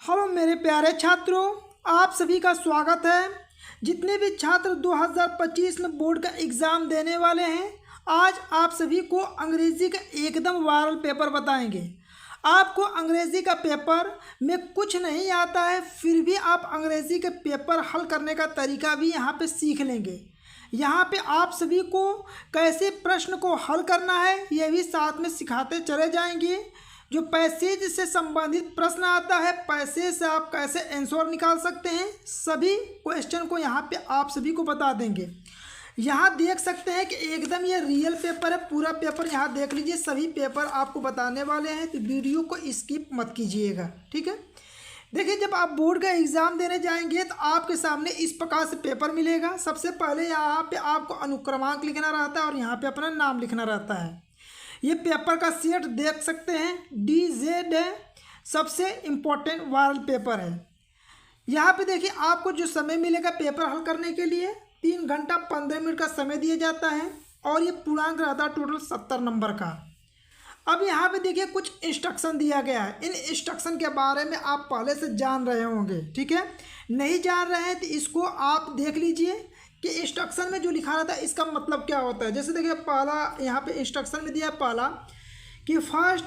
Hello मेरे प्यारे छात्रों, आप सभी का स्वागत है। जितने भी छात्र 2025 में बोर्ड का एग्ज़ाम देने वाले हैं, आज आप सभी को अंग्रेज़ी का एकदम वायरल पेपर बताएंगे। आपको अंग्रेज़ी का पेपर में कुछ नहीं आता है, फिर भी आप अंग्रेज़ी के पेपर हल करने का तरीका भी यहाँ पे सीख लेंगे। यहाँ पे आप सभी को कैसे प्रश्न को हल करना है ये भी साथ में सिखाते चले जाएंगे। जो पैसेज से संबंधित प्रश्न आता है, पैसेज से आप कैसे आंसर निकाल सकते हैं, सभी क्वेश्चन को यहाँ पे आप सभी को बता देंगे। यहाँ देख सकते हैं कि एकदम ये रियल पेपर है, पूरा पेपर यहाँ देख लीजिए। सभी पेपर आपको बताने वाले हैं, तो वीडियो को स्किप मत कीजिएगा, ठीक है। देखिए, जब आप बोर्ड का एग्ज़ाम देने जाएंगे तो आपके सामने इस प्रकार से पेपर मिलेगा। सबसे पहले यहाँ पे आपको अनुक्रमांक लिखना रहता है और यहाँ पे अपना नाम लिखना रहता है। ये पेपर का सेट देख सकते हैं, DZ है, सबसे इम्पोर्टेंट वायरल पेपर है। यहाँ पे देखिए, आपको जो समय मिलेगा पेपर हल करने के लिए 3 घंटा 15 मिनट का समय दिया जाता है और ये पूर्णांक रहता है टोटल 70 नंबर का। अब यहाँ पे देखिए कुछ इंस्ट्रक्शन दिया गया है। इन इंस्ट्रक्शन के बारे में आप पहले से जान रहे होंगे, ठीक है। नहीं जान रहे हैं तो इसको आप देख लीजिए कि इंस्ट्रक्शन में जो लिखा रहता है इसका मतलब क्या होता है। जैसे देखिए, पहला यहाँ पे इंस्ट्रक्शन में दिया है पहला कि first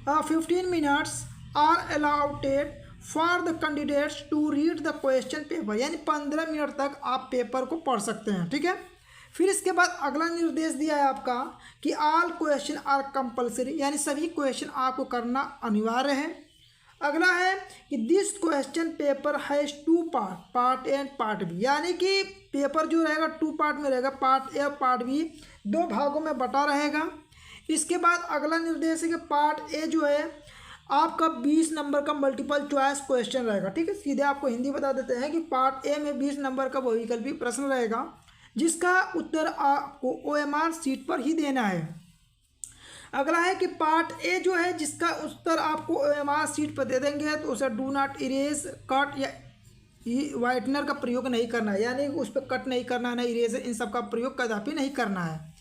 15 minutes are allotted for the candidates to read the question paper, यानी 15 मिनट तक आप पेपर को पढ़ सकते हैं, ठीक है। फिर इसके बाद अगला निर्देश दिया है आपका कि ऑल क्वेश्चन आर कंपलसरी, यानी सभी क्वेश्चन आपको करना अनिवार्य है। अगला है कि this question paper has 2 part, part A and part B, यानी कि पेपर जो रहेगा 2 पार्ट में रहेगा, पार्ट ए और पार्ट बी 2 भागों में बटा रहेगा। इसके बाद अगला निर्देश है कि पार्ट ए जो है आपका 20 नंबर का मल्टीपल चॉइस क्वेश्चन रहेगा, ठीक है। सीधे आपको हिंदी बता देते हैं कि पार्ट ए में 20 नंबर का बहुविकल्पी प्रश्न रहेगा, जिसका उत्तर आपको OMR सीट पर ही देना है। अगला है कि पार्ट ए जो है जिसका उत्तर आपको OMR सीट पर दे देंगे, तो उसे डू नॉट इरेज, कट या वाइटनर का प्रयोग नहीं करना है, यानी उस पर कट नहीं करना है, ना इरेजर, इन सब का प्रयोग कदापि नहीं करना है।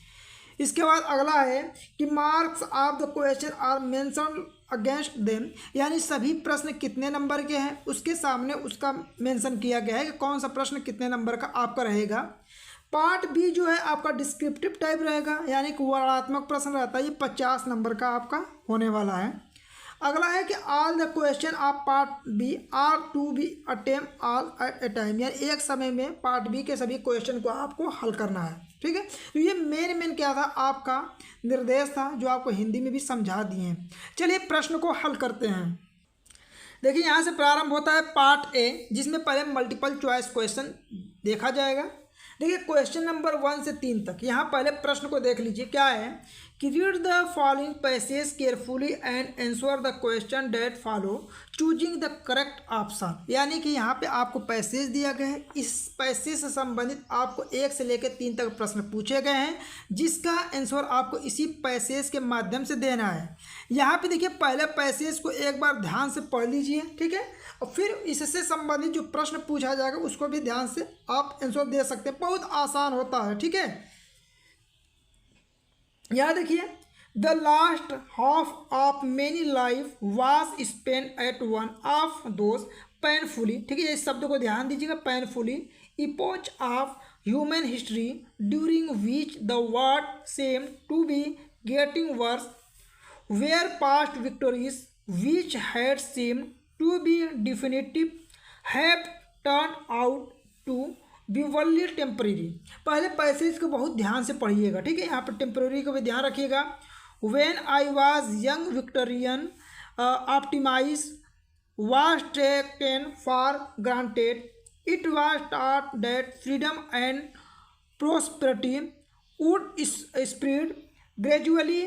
इसके बाद अगला है कि marks of the question are mention against them, यानी सभी प्रश्न कितने नंबर के हैं उसके सामने उसका मेंशन किया गया है कि कौन सा प्रश्न कितने नंबर का आपका रहेगा। पार्ट बी जो है आपका डिस्क्रिप्टिव टाइप रहेगा, यानी कि वर्णनात्मक प्रश्न रहता है, ये 50 नंबर का आपका होने वाला है। अगला है कि all the question of part B are to be attempt all at a time, यानी एक समय में पार्ट बी के सभी क्वेश्चन को आपको हल करना है, ठीक है। तो ये मेन क्या था, आपका निर्देश था जो आपको हिंदी में भी समझा दिए हैं। चलिए प्रश्न को हल करते हैं। देखिए, यहाँ से प्रारंभ होता है पार्ट ए, जिसमें पहले मल्टीपल चॉइस क्वेश्चन देखा जाएगा। देखिए, क्वेश्चन नंबर 1 से 3 तक, यहाँ पहले प्रश्न को देख लीजिए। क्या है कि read the following passage carefully and answer the question that follow choosing the correct option, यानी कि यहाँ पे आपको पैसेज दिया गया है। इस पैसेज से संबंधित आपको 1 से लेकर 3 तक प्रश्न पूछे गए हैं, जिसका आंसर आपको इसी पैसेज के माध्यम से देना है। यहाँ पे देखिए, पहले पैसेज को एक बार ध्यान से पढ़ लीजिए, ठीक है, और फिर इससे संबंधित जो प्रश्न पूछा जाएगा उसको भी ध्यान से आप आंसर दे सकते हैं। बहुत आसान होता है, ठीक है। यहाँ देखिए, the last half of many life was spent at one of those painfully, ठीक है, इस शब्द को ध्यान दीजिएगा, painfully epoch of human history during which the world seemed to be getting worse where past victories which had seemed to be definitive have turn out to be only temporary. पहले passage को बहुत ध्यान से पढ़िएगा, ठीक है। यहाँ पर टेम्परेरी को भी ध्यान रखिएगा। When I was young Victorian optimise was taken for granted, it was thought that freedom and prosperity would spread gradually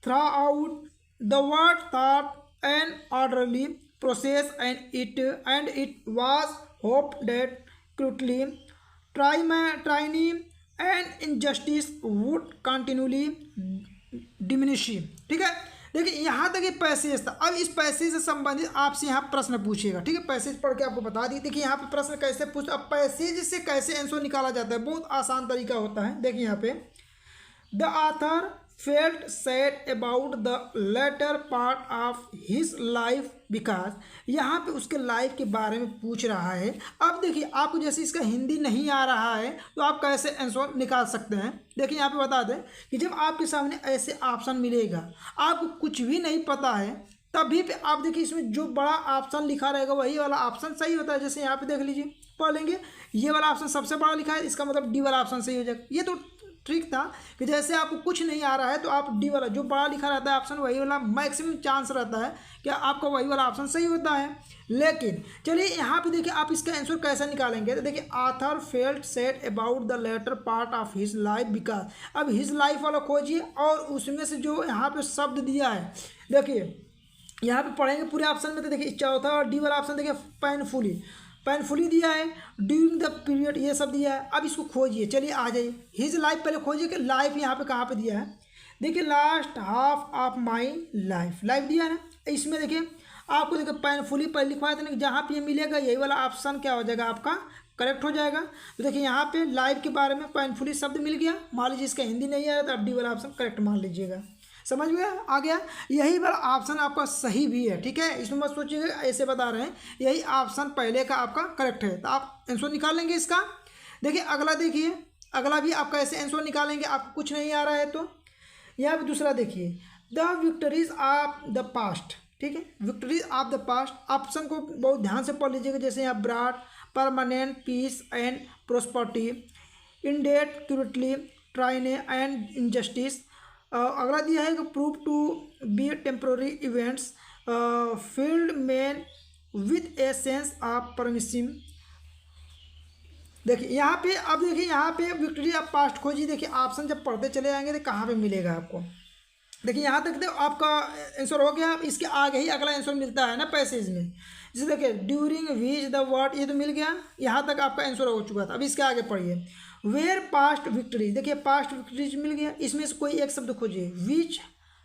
throughout the world, thought an orderly process and it was hoped that cruelty, tyranny and injustice would continually diminish, ठीक है। देखिए, यहाँ तक ये passage था। अब इस passage से संबंधित आपसे यहाँ प्रश्न पूछेगा, ठीक है। पैसेज पढ़ के आपको बता दी। देखिए, यहाँ पे प्रश्न कैसे पूछ, अब पैसेज से कैसे आंसर निकाला जाता है, बहुत आसान तरीका होता है। देखिए, यहाँ पे the author felt sad about the latter part of his life because, यहाँ पे उसके लाइफ के बारे में पूछ रहा है। अब देखिए आपको जैसे इसका हिंदी नहीं आ रहा है तो आप कैसे आंसर निकाल सकते हैं। देखिए यहाँ पे बता दें कि जब आपके सामने ऐसे ऑप्शन मिलेगा, आपको कुछ भी नहीं पता है, तभी पे आप देखिए इसमें जो बड़ा ऑप्शन लिखा रहेगा वही वाला ऑप्शन सही होता है। जैसे यहाँ पे देख लीजिए, पढ़ लेंगे, ये वाला ऑप्शन सबसे बड़ा लिखा है, इसका मतलब डी वाला ऑप्शन सही हो जाएगा। ये तो ट्रिक था कि जैसे आपको कुछ नहीं आ रहा है तो आप डी वाला जो बड़ा लिखा रहता है ऑप्शन वही वाला मैक्सिमम चांस रहता है कि आपका वही वाला ऑप्शन सही होता है। लेकिन चलिए यहाँ पे देखिए आप इसका आंसर कैसे निकालेंगे। तो देखिए author felt sad about the latter part of his life because, अब हिज लाइफ वाला खोजिए और उसमें से जो यहाँ पे शब्द दिया है, देखिए यहाँ पे पढ़ेंगे पूरे ऑप्शन में। तो देखिए चौथा और डी वाला ऑप्शन देखिए पेनफुली दिया है, ड्यूरिंग द पीरियड ये सब दिया है। अब इसको खोजिए, चलिए आ जाइए, हिज लाइफ पहले खोजिए कि लाइफ यहाँ पे कहाँ पे दिया है। देखिए last half of my life दिया है ना, इसमें देखिए आपको देखिए पेनफुली पहले लिखवाया था ना, जहाँ पे ये मिलेगा यही वाला ऑप्शन क्या हो जाएगा आपका करेक्ट हो जाएगा। तो देखिए यहाँ पे लाइफ के बारे में पेनफुली शब्द मिल गया, मान लीजिए इसका हिंदी नहीं आया तो आप डी वाला ऑप्शन करेक्ट मान लीजिएगा। समझ में आ गया, यही वाला ऑप्शन आपका सही भी है, ठीक है, इसमें मत सोचिएगा ऐसे बता रहे हैं, यही ऑप्शन पहले का आपका करेक्ट है। तो आप आंसर निकाल लेंगे इसका। देखिए अगला, देखिए अगला भी आपका ऐसे आंसर निकालेंगे, आपको कुछ नहीं आ रहा है तो। यहाँ पे दूसरा देखिए, the victories of the past, ठीक है, victories of the past option को बहुत ध्यान से पढ़ लीजिएगा। जैसे यहाँ brought permanent peace and prosperity, ended cruelty tyranny and injustice. अगला दिया है कि prove to be temporary events filled men with a sense of permissive. देखिए यहाँ पे, अब देखिए यहाँ पे विक्टरी ऑफ पास्ट खोजिए। देखिए ऑप्शन जब पढ़ते चले जाएंगे तो कहाँ पे मिलेगा आपको। देखिए यहाँ तक तो आपका आंसर हो गया, इसके आगे ही अगला आंसर मिलता है ना पैसेज में। जैसे देखिए ड्यूरिंग विच द वर्ड, ये तो मिल गया, यहाँ तक आपका आंसर हो चुका था। अब इसके आगे पढ़िए, वेयर पास्ट विक्ट्री, देखिए पास्ट विक्ट्रीज मिल गया, इसमें से कोई एक शब्द खोजिए। Which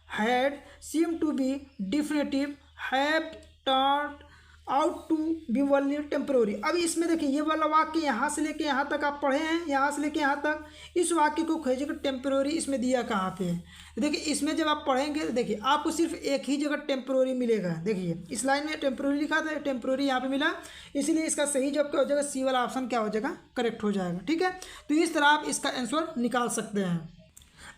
had seem to be definitive have turned out to be only temporary. अब इसमें देखिए ये वाला वाक्य यहाँ से लेके यहाँ तक आप पढ़े हैं, यहाँ से लेके यहाँ तक, इस वाक्य को खोजिए कि टेम्प्रोरी इसमें दिया कहाँ पे है। देखिए इसमें जब आप पढ़ेंगे तो देखिए आपको सिर्फ एक ही जगह टेम्प्रोरी मिलेगा। देखिए इस लाइन में टेम्प्रोरी लिखा था, टेम्प्रोरी यहाँ पे मिला, इसीलिए इसका सही जवाब क्या हो जाएगा, सी वाला ऑप्शन क्या हो जाएगा, करेक्ट हो जाएगा। ठीक है, तो इस तरह आप इसका आंसर निकाल सकते हैं।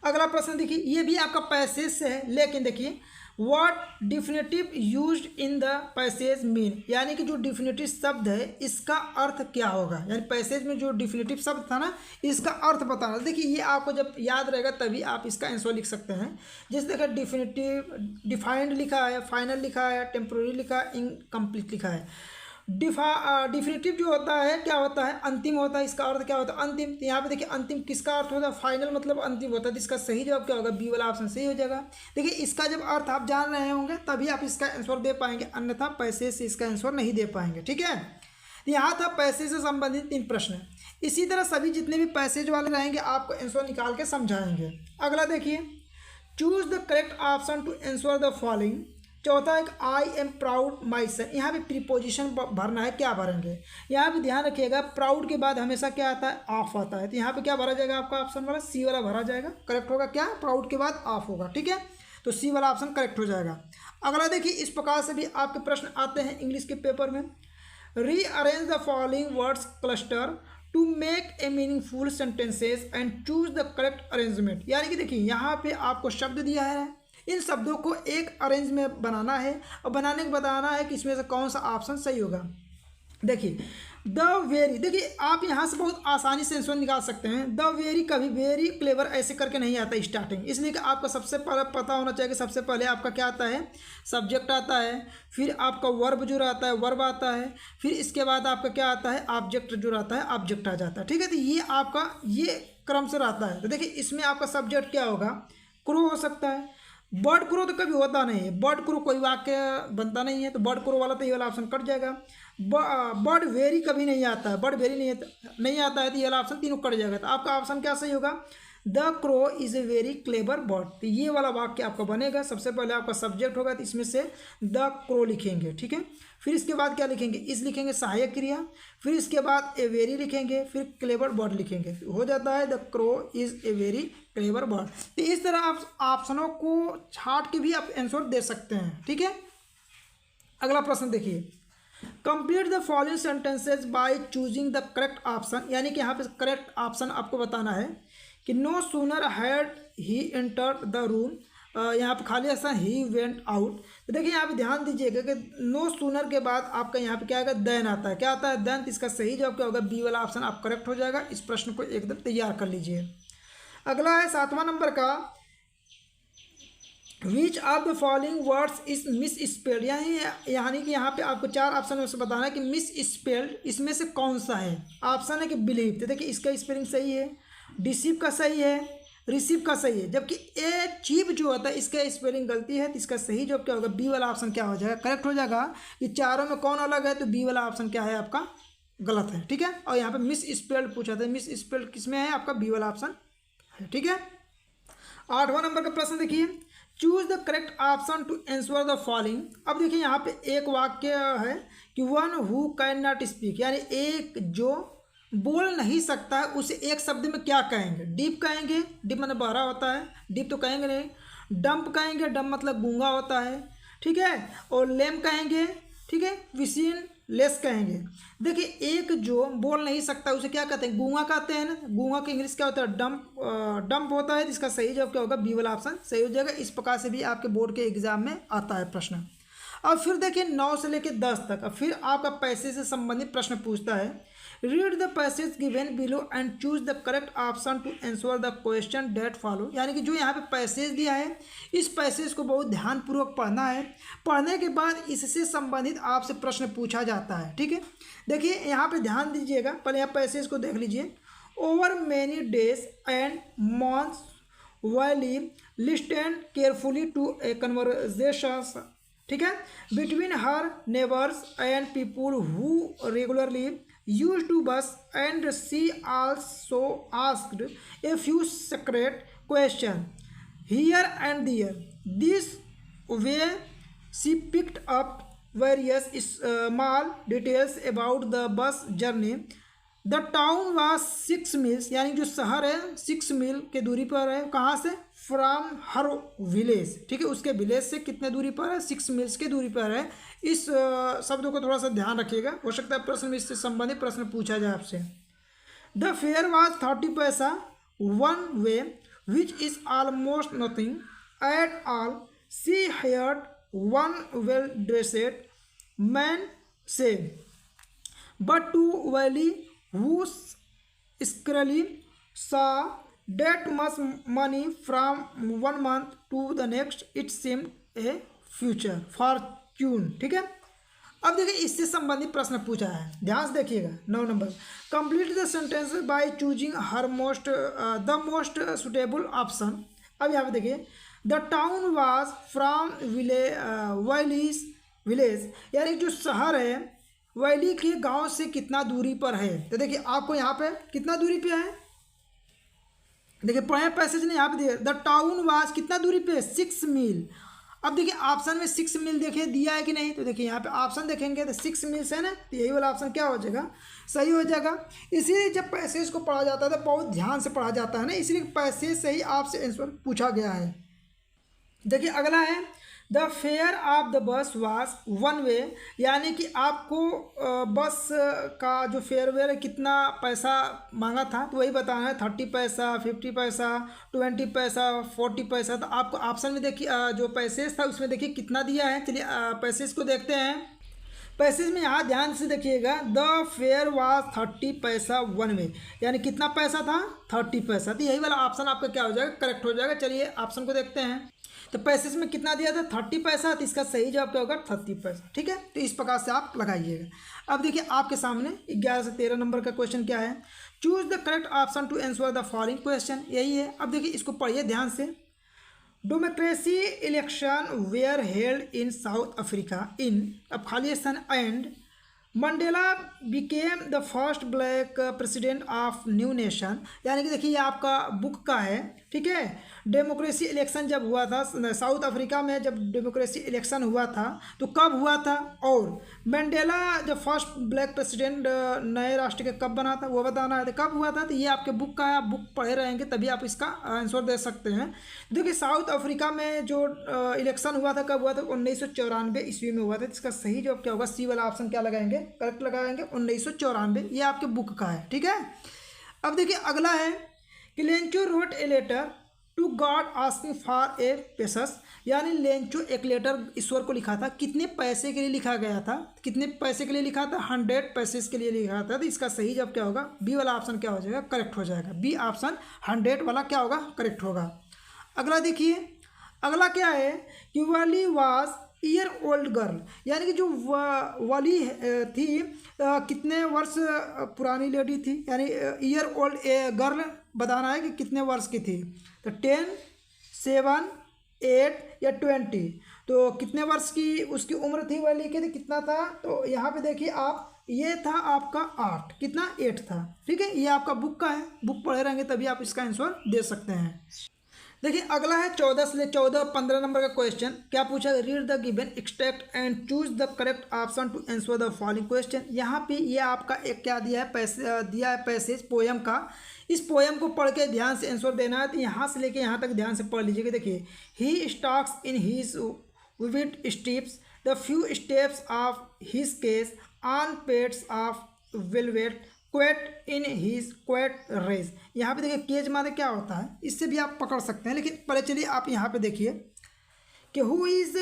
अगला प्रश्न देखिए, ये भी आपका पैसेज से है, लेकिन देखिए what definitive used in the passage mean, यानी कि जो डिफिनेटिव शब्द है इसका अर्थ क्या होगा, यानी पैसेज में जो डिफिनेटिव शब्द था ना इसका अर्थ बताना। देखिए ये आपको जब याद रहेगा तभी आप इसका आंसर लिख सकते हैं। जैसे देखिए डिफिनेटिव, डिफाइंड लिखा है, फाइनल लिखा है, टेम्पोररी लिखा है, इनकम्प्लीट लिखा है। डिफिनेटिव जो होता है क्या होता है, अंतिम होता है, इसका अर्थ क्या होता है, अंतिम। तो यहाँ पे देखिए अंतिम किसका अर्थ होता है, फाइनल मतलब अंतिम होता है, तो इसका सही जवाब क्या होगा, बी वाला ऑप्शन सही हो जाएगा। देखिए इसका जब अर्थ आप जान रहे होंगे तभी आप इसका आंसर दे पाएंगे, अन्यथा पैसे से इसका आंसर नहीं दे पाएंगे। ठीक है, यहाँ था पैसे से संबंधित 3 प्रश्न। इसी तरह सभी जितने भी पैसेज वाले रहेंगे आपको आंसर निकाल के समझाएंगे। अगला देखिए, choose the correct option to answer the following. चौथा है आई एम प्राउड माई सन, यहाँ पे प्रीपोजिशन भरना है, क्या भरेंगे यहाँ पे ध्यान रखिएगा, प्राउड के बाद हमेशा क्या आता है, ऑफ आता है, तो यहाँ पे क्या भरा जाएगा आपका ऑप्शन वाला सी वाला भरा जाएगा। करेक्ट होगा क्या, प्राउड के बाद ऑफ होगा। ठीक है, तो सी वाला ऑप्शन करेक्ट हो जाएगा। अगला देखिए, इस प्रकार से भी आपके प्रश्न आते हैं इंग्लिश के पेपर में। Rearrange the following words cluster to make a meaningful sentences and choose the correct arrangement, यानी कि देखिए यहाँ पे आपको शब्द दिया है, इन शब्दों को एक अरेंज में बनाना है और बनाने के बताना है कि इसमें से कौन सा ऑप्शन सही होगा। देखिए द वेरी, देखिए आप यहाँ से बहुत आसानी से आंसर निकाल सकते हैं। द वेरी कभी वेरी क्लेवर ऐसे करके नहीं आता स्टार्टिंग, इसलिए कि आपका सबसे पहले पता होना चाहिए कि सबसे पहले आपका क्या आता है, सब्जेक्ट आता है, फिर आपका वर्ब जो आता है वर्ब आता है, फिर इसके बाद आपका क्या आता है, ऑब्जेक्ट जो आता है ऑब्जेक्ट आ जाता है। ठीक है, तो ये आपका ये क्रम से रहता है। तो देखिए इसमें आपका सब्जेक्ट क्या होगा, क्रो हो सकता है, बर्ड क्रो तो कभी होता नहीं है, बर्ड क्रो कोई वाक्य बनता नहीं है, तो बर्ड क्रो वाला तो ये वाला ऑप्शन कट जाएगा। बर्ड वेरी कभी नहीं आता है, बर्ड वेरी नहीं आता है, तो ये वाला ऑप्शन तीनों कट जाएगा। तो आपका ऑप्शन क्या सही होगा, the crow is a very clever bird. तो ये वाला वाक्य आपका बनेगा। सबसे पहले आपका सब्जेक्ट होगा, तो इसमें से द क्रो लिखेंगे, ठीक है। फिर इसके बाद क्या लिखेंगे, इस लिखेंगे सहायक क्रिया, फिर इसके बाद ए वेरी लिखेंगे, फिर क्लेवर बर्ड लिखेंगे, हो जाता है the crow is a very clever bird. तो इस तरह आप ऑप्शनों को छाट के भी आप आंसर दे सकते हैं, ठीक है। अगला प्रश्न देखिए, complete the following sentences by choosing the correct option. यानी कि यहाँ पे करेक्ट ऑप्शन आपको बताना है कि no sooner had he entered the room, यहाँ पे खाली ऐसा ही वेंट आउट। तो देखिए यहाँ पे ध्यान दीजिएगा कि नो सूनर के बाद आपका यहाँ पे क्या आएगा, देन आता है। क्या आता है, देन। इसका सही जवाब क्या होगा, बी वाला ऑप्शन आप करेक्ट हो जाएगा। इस प्रश्न को एकदम तैयार कर लीजिए। अगला है 7वां नंबर का, which of the following words is miss spelled. यानी कि यहाँ पे आपको 4 ऑप्शन में से बताना है कि मिस स्पेल्ड इसमें से कौन सा है। ऑप्शन है कि बिलीव, तो देखिए इसका स्पेलिंग सही है, डिसीव का सही है, रिसीव का सही है, जबकि अचीव जो होता है इसका स्पेलिंग गलती है। तो इसका सही जवाब क्या होगा, बी वाला ऑप्शन क्या हो जाएगा, करेक्ट हो जाएगा। कि चारों में कौन अलग है, तो बी वाला ऑप्शन क्या है आपका, गलत है, ठीक है। और यहाँ पे मिस स्पेल्ड पूछा था, मिस स्पेल्ड किसमें है, आपका बी वाला ऑप्शन है, ठीक है। 8वां नंबर का प्रश्न देखिए, choose the correct option to answer the following. अब देखिए यहाँ पे एक वाक्य है कि one who can not speak, यानी एक जो बोल नहीं सकता है उसे एक शब्द में क्या कहेंगे, डीप कहेंगे, डीप मतलब बहरा होता है, डीप तो कहेंगे नहीं। डंप कहेंगे, डंप मतलब गूंगा होता है, ठीक है। और लेम कहेंगे, ठीक है। विसीन लेस कहेंगे। देखिए एक जो बोल नहीं सकता उसे क्या कहते हैं, गूंगा कहते हैं ना। गूंगा का इंग्लिश क्या होता है, डंप होता है। इसका सही जवाब क्या होगा, बी वाला ऑप्शन सही हो जाएगा। इस प्रकार से भी आपके बोर्ड के एग्जाम में आता है प्रश्न। अब फिर देखिए 9 से लेकर 10 तक, अब फिर आपका पैसे से संबंधित प्रश्न पूछता है। Read the passage given below and choose the correct option to answer the question that follow. यानी कि जो यहाँ पे पैसेज दिया है, इस पैसेज को बहुत ध्यानपूर्वक पढ़ना है। पढ़ने के बाद इससे संबंधित आपसे प्रश्न पूछा जाता है, ठीक है। देखिए यहाँ पे ध्यान दीजिएगा, पहले आप पैसेज को देख लीजिए। Over many days and months Wiley listened carefully to a conversation, ठीक है, between her neighbours and people who regularly used to bus, and she also asked a few secret questions here and there. This way she picked up various small details about the bus journey. The town was 6 miles, यानी जो शहर है 6 मील के दूरी पर है। कहाँ से, फ्रॉम हर विलेज, ठीक है। उसके विलेज से कितने दूरी पर है, 6 मील्स की दूरी पर है। इस शब्दों को थोड़ा सा ध्यान रखिएगा, हो सकता है प्रश्न में इससे संबंधित प्रश्न पूछा जाए आपसे। The fair was 30 paisa one way, which is almost nothing at all. She hired one well dressed man say, but to Wally who scarcely saw that much money from one month to the next, it seemed a future fortune, ठीक है। अब देखिए इससे संबंधित प्रश्न पूछा है, ध्यान से देखिएगा। 9 number, complete the sentence by choosing her most the most suitable option. अब यहाँ पे देखिए, the town was from village, यानी जो शहर है वैली के गांव से कितना दूरी पर है। तो देखिए आपको यहाँ पे कितना दूरी पे है, देखिए पढ़े पैसेज ने यहाँ पे दिया, द टाउन वाज कितना दूरी पे है, 6 मील। अब देखिए ऑप्शन में 6 मील देखिए दिया है कि नहीं, तो देखिए यहाँ पे ऑप्शन देखेंगे तो 6 मील्स है ना, तो यही वाला ऑप्शन क्या हो जाएगा, सही हो जाएगा। इसीलिए जब पैसेज को पढ़ा जाता है तो बहुत ध्यान से पढ़ा जाता है ना, इसलिए पैसेज से ही आपसे आंसर पूछा गया है। देखिए अगला है, the fair of the bus was one way, यानी कि आपको बस का जो फेयरवेयर है कितना पैसा मांगा था, तो वही बताना है। 30 पैसा, 50 पैसा, 20 पैसा, 40 पैसा। तो आपको ऑप्शन में देखिए जो पैसेज था उसमें देखिए कितना दिया है। चलिए पैसेज को देखते हैं। पैसेज में यहाँ ध्यान से देखिएगा, the fair was 30 paisa one वे, यानी कितना पैसा था, 30 पैसा। तो यही वाला ऑप्शन आपका क्या हो जाएगा, करेक्ट हो जाएगा। चलिए ऑप्शन को देखते हैं। तो पैसेज में कितना दिया था, 30 पैसा, तो इसका सही जवाब क्या होगा, 30 पैसा, ठीक है। तो इस प्रकार से आप लगाइएगा। अब देखिए आपके सामने 11 से 13 नंबर का क्वेश्चन क्या है, choose the correct option to answer the following question, यही है। अब देखिए इसको पढ़िए ध्यान से। Democracy election were held in South Africa in, अब खाली स्थान and Mandela became the first black president of new nation, यानी कि देखिए ये आपका बुक का है, ठीक है। डेमोक्रेसी इलेक्शन जब हुआ था साउथ अफ्रीका में, जब डेमोक्रेसी इलेक्शन हुआ था तो कब हुआ था, और मंडेला जब फर्स्ट ब्लैक प्रेसिडेंट नए राष्ट्र के कब बना था वो बताना है। तो कब हुआ था, तो ये आपके बुक का है, आप बुक पढ़े रहेंगे तभी आप इसका आंसर दे सकते हैं। देखिए साउथ अफ्रीका में जो इलेक्शन हुआ था कब हुआ था, 1994 ईस्वी में हुआ था। इसका सही जवाब क्या होगा, सी वाला ऑप्शन क्या लगाएंगे, करेक्ट लगाएंगे 1994, ये आपके बुक का है, ठीक है। अब देखिए अगला है कि Lencho wrote a letter to God asking for a pesos, यानी लेंचो एक लेटर ईश्वर को लिखा था, कितने पैसे के लिए लिखा गया था, कितने पैसे के लिए लिखा था, 100 पैसेस के लिए लिखा था। तो इसका सही जवाब क्या होगा, बी वाला ऑप्शन क्या हो जाएगा, करेक्ट हो जाएगा। बी ऑप्शन 100 वाला क्या होगा, करेक्ट होगा। अगला देखिए, अगला क्या है कि वाली वाज ईयर ओल्ड गर्ल, यानी कि जो वाली थी कितने वर्ष पुरानी लेडी थी, यानी ईयर ओल्ड गर्ल बताना है कि कितने वर्ष की थी। तो 10, 7, 8 या 20, तो कितने वर्ष की उसकी उम्र थी वाली की, तो कितना था, तो यहाँ पे देखिए आप, ये था आपका 8, कितना 8 था, ठीक है। ये आपका बुक का है, बुक पढ़े रहेंगे तभी आप इसका आंसर दे सकते हैं। देखिए अगला है 14 से 15 नंबर का क्वेश्चन। क्या पूछा, read the given extract and choose the correct option to answer the following question. यहाँ पे ये आपका एक क्या दिया है, दिया है पैसेज पोयम का। इस पोयम को पढ़ के ध्यान से आंसर देना है, तो यहाँ से लेके यहाँ तक ध्यान से पढ़ लीजिएगा। देखिए, he stalks in his vivid steps the few steps of his case on pads of velvet quiet in his quiet rage. यहाँ पे देखिए केज माने क्या होता है, इससे भी आप पकड़ सकते हैं, लेकिन पहले चलिए आप यहाँ पे देखिए कि who is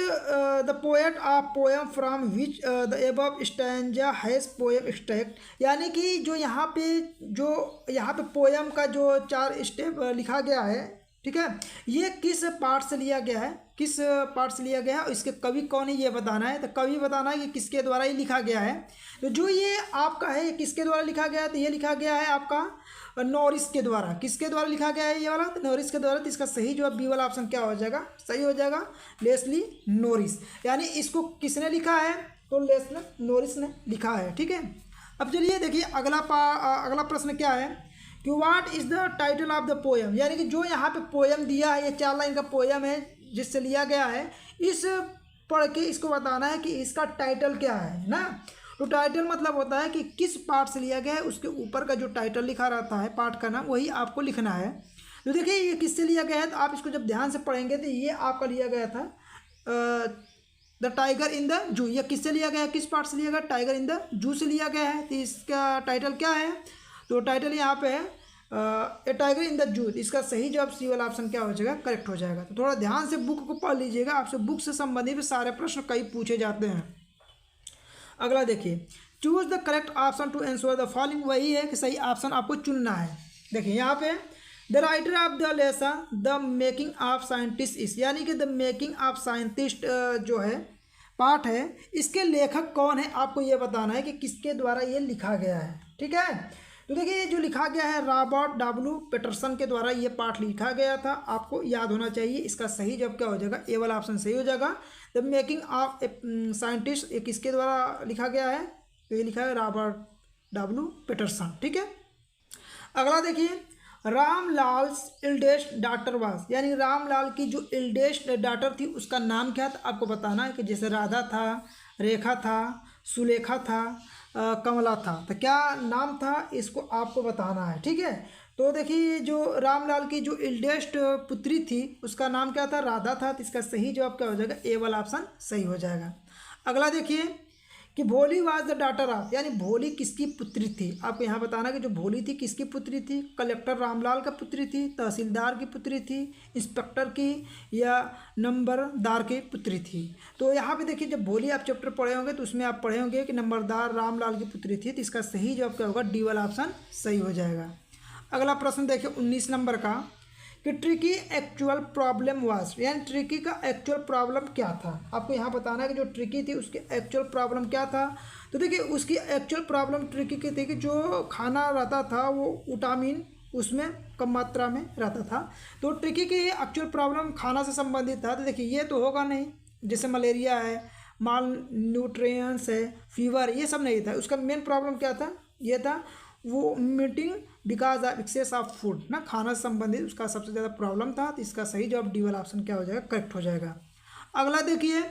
the poet of poem from which the above stanza has poem extract, यानी कि जो यहाँ पे पोएम का जो 4 स्टेप लिखा गया है, ठीक है, ये किस पार्ट से लिया गया है, किस पार्ट से लिया गया है और इसके कवि कौन है ये बताना है। तो कवि बताना है कि किसके द्वारा ये लिखा गया है। तो जो ये आपका है ये किसके द्वारा लिखा गया है, तो ये लिखा गया है आपका नॉरिस के द्वारा। किसके द्वारा लिखा गया है ये वाला, तो नॉरिस के द्वारा। तो इसका सही जवाब बी वाला ऑप्शन क्या हो जाएगा, सही हो जाएगा, लेस्ली नॉरिस। यानी इसको किसने लिखा है, तो लेस्ली नॉरिस ने लिखा है, ठीक है। अब चलिए देखिए अगला प्रश्न क्या है कि what is the title of the poem, यानी कि जो यहाँ पे पोएम दिया है, ये 4 लाइन का पोएम है जिससे लिया गया है, इस पढ़ के इसको बताना है कि इसका टाइटल क्या है ना। तो टाइटल मतलब होता है कि किस पार्ट से लिया गया है, उसके ऊपर का जो टाइटल लिखा रहता है पार्ट का नाम, वही आपको लिखना है। तो देखिए ये किससे लिया गया है, तो आप इसको जब ध्यान से पढ़ेंगे तो ये आपका लिया गया था the tiger in the zoo. ये किससे लिया गया है, किस पार्ट से लिया गया, टाइगर इन द जू से लिया गया है। तो इसका टाइटल क्या है, तो टाइटल यहाँ पे है ए टाइगर इन द जू। इसका सही जवाब सी वाला ऑप्शन क्या हो जाएगा, करेक्ट हो जाएगा। तो थोड़ा ध्यान से बुक को पढ़ लीजिएगा, आपसे बुक से संबंधित सारे प्रश्न कई पूछे जाते हैं। अगला देखिए, choose the correct option to answer the following, वही है कि सही ऑप्शन आपको चुनना है। देखिए यहाँ पे the writer of the lesson the making of scientist is, यानी कि द मेकिंग ऑफ साइंटिस्ट जो है पार्ट है, इसके लेखक कौन है आपको ये बताना है कि किसके द्वारा ये लिखा गया है, ठीक है। तो देखिए ये जो लिखा गया है रॉबर्ट डब्ल्यू पेटरसन के द्वारा ये पाठ लिखा गया था, आपको याद होना चाहिए। इसका सही जवाब क्या हो जाएगा, ए वाला ऑप्शन सही हो जाएगा। The making of a scientist ये किसके द्वारा लिखा गया है, तो ये लिखा है रॉबर्ट डब्ल्यू पेटरसन, ठीक है। अगला देखिए, रामलाल्स इल्डेस्ट डॉटर वाज, यानी रामलाल की जो इल्डेस्ट डॉटर थी उसका नाम क्या था आपको बताना है। कि जैसे राधा था, रेखा था, सुलेखा था, कमला था, तो क्या नाम था इसको आपको बताना है, ठीक है। तो देखिए जो रामलाल की जो इल्डेस्ट पुत्री थी उसका नाम क्या था, राधा था। तो इसका सही जवाब क्या हो जाएगा, ए वाला ऑप्शन सही हो जाएगा। अगला देखिए कि भोली वाज द डॉटर ऑफ, यानी भोली किसकी पुत्री थी, आपको यहाँ बताना कि जो भोली थी किसकी पुत्री थी, कलेक्टर रामलाल का पुत्री थी, तहसीलदार की पुत्री थी, इंस्पेक्टर की या नंबरदार की पुत्री थी। तो यहाँ पे देखिए जब भोली आप चैप्टर पढ़े होंगे तो उसमें आप पढ़े होंगे कि नंबरदार रामलाल की पुत्री थी। तो इसका सही जवाब क्या होगा, डी वाला ऑप्शन सही हो जाएगा। अगला प्रश्न देखिए 19 नंबर का कि ट्रिकी एक्चुअल प्रॉब्लम वाज, यानी ट्रिकी का एक्चुअल प्रॉब्लम क्या था, आपको यहाँ बताना है कि जो ट्रिकी थी उसकी एक्चुअल प्रॉब्लम क्या था। तो देखिए उसकी एक्चुअल प्रॉब्लम ट्रिकी की थी कि जो खाना रहता था वो विटामिन उसमें कम मात्रा में रहता था। तो ट्रिकी की एक्चुअल प्रॉब्लम खाना से संबंधित था। तो देखिए ये तो होगा नहीं, जैसे मलेरिया है, माल न्यूट्रिएंट्स है, फीवर, ये सब नहीं था। उसका मेन प्रॉब्लम क्या था, ये था वो meeting because of excess of food ना, खाना से संबंधित उसका सबसे ज़्यादा प्रॉब्लम था। तो इसका सही जवाब डी वाला ऑप्शन क्या हो जाएगा, करेक्ट हो जाएगा। अगला देखिए,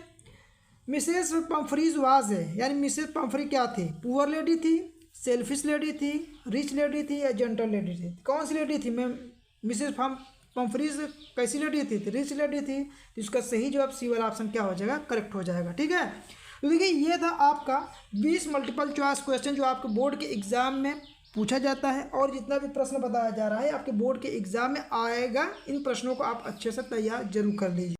मिसेस पम्फ्रीज वाज है, यानी मिसेस पम्फ्री क्या थी, पुअर लेडी थी, सेल्फिश लेडी थी, रिच लेडी थी या जेंटल लेडी थी। कौन सी लेडी थी मैम, मिसेस पम्फ्रीज कैसी लेडी थी, रिच लेडी थी। तो इसका सही जवाब सी वाला ऑप्शन क्या हो जाएगा, करेक्ट हो जाएगा। ठीक है, तो देखिए ये था आपका 20 मल्टीपल चॉइस क्वेश्चन जो आपके बोर्ड के एग्जाम में पूछा जाता है, और जितना भी प्रश्न बताया जा रहा है आपके बोर्ड के एग्जाम में आएगा। इन प्रश्नों को आप अच्छे से तैयार जरूर कर लीजिए।